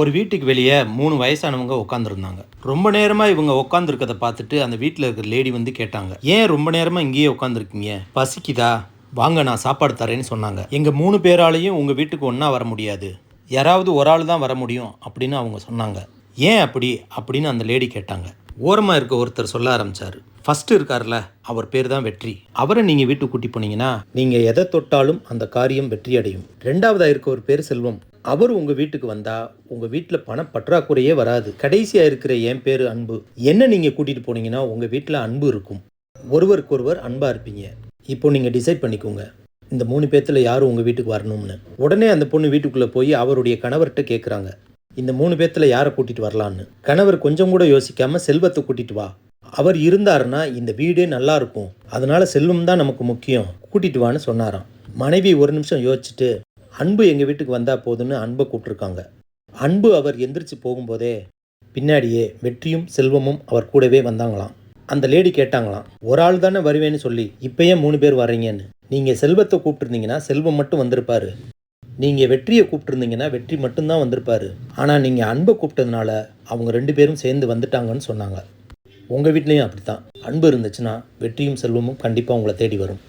ஒரு வீட்டுக்கு வெளியே 3 வயசானவங்க உட்காந்துருந்தாங்க. ரொம்ப நேரமாக இவங்க உட்காந்துருக்கதை பார்த்துட்டு அந்த வீட்டில் இருக்கிற லேடி வந்து கேட்டாங்க, ஏன் ரொம்ப நேரமாக இங்கேயே உட்காந்துருக்கீங்க, பசிக்குதா, வாங்க நான் சாப்பாடு தரேன்னு சொன்னாங்க. எங்கள் 3 பேராலையும் உங்கள் வீட்டுக்கு ஒன்றா வர முடியாது, யாராவது ஒரு ஆள் தான் வர முடியும் அப்படின்னு அவங்க சொன்னாங்க. ஏன் அப்படி அப்படின்னு அந்த லேடி கேட்டாங்க. ஓரமாக இருக்க ஒருத்தர் சொல்ல ஆரம்பித்தார். ஃபஸ்ட்டு இருக்கார்ல, அவர் பேர் தான் வெற்றி. அவரை நீங்கள் வீட்டுக்கு கூட்டி போனீங்கன்னா நீங்கள் எதை தொட்டாலும் அந்த காரியம் வெற்றி அடையும். ரெண்டாவதாக இருக்க ஒரு பேர் செல்வம். அவர் உங்கள் வீட்டுக்கு வந்தால் உங்கள் வீட்டில் பணப்பற்றாக்குறையே வராது. கடைசியாக இருக்கிற என் பேர் அன்பு. என்ன நீங்கள் கூட்டிகிட்டு போனீங்கன்னா உங்கள் வீட்டில் அன்பு இருக்கும், ஒருவருக்கொருவர் அன்பாக இருப்பீங்க. இப்போ நீங்கள் டிசைட் பண்ணிக்கோங்க, இந்த 3 பேர்த்தில் யாரும் உங்கள் வீட்டுக்கு வரணும்னு. உடனே அந்த பொண்ணு வீட்டுக்குள்ளே போய் அவருடைய கணவர்கிட்ட கேட்குறாங்க, இந்த 3 பேர்த்தில் யாரை கூட்டிகிட்டு வரலான்னு. கணவர் கொஞ்சம் கூட யோசிக்காமல் செல்வத்தை கூட்டிகிட்டு வா, அவர் இருந்தாருன்னா இந்த வீடே நல்லா இருக்கும், அதனால செல்வம் தான் நமக்கு முக்கியம், கூட்டிகிட்டு வான்னு சொன்னாராம். மனைவி ஒரு நிமிஷம் யோசிச்சுட்டு, அன்பு எங்கள் வீட்டுக்கு வந்தால் போதுன்னு அன்பை கூப்பிட்ருக்காங்க. அன்பு அவர் எந்திரிச்சு போகும்போதே பின்னாடியே வெற்றியும் செல்வமும் அவர் கூடவே வந்தாங்களாம். அந்த லேடி கேட்டாங்களாம், ஒரு ஆள் தானே வருவேன்னு சொல்லி இப்போ ஏன் 3 பேர் வர்றீங்கன்னு. நீங்கள் செல்வத்தை கூப்பிட்டுருந்தீங்கன்னா செல்வம் மட்டும் வந்திருப்பாரு, நீங்கள் வெற்றியை கூப்பிட்டுருந்தீங்கன்னா வெற்றி மட்டும்தான் வந்திருப்பாரு. ஆனால் நீங்கள் அன்பை கூப்பிட்டதுனால அவங்க 2 பேரும் சேர்ந்து வந்துட்டாங்கன்னு சொன்னாங்க. உங்கள் வீட்லேயும் அப்படி தான். அன்பு இருந்துச்சுன்னா வெற்றியும் செல்வமும் கண்டிப்பாக உங்களை தேடி வரும்.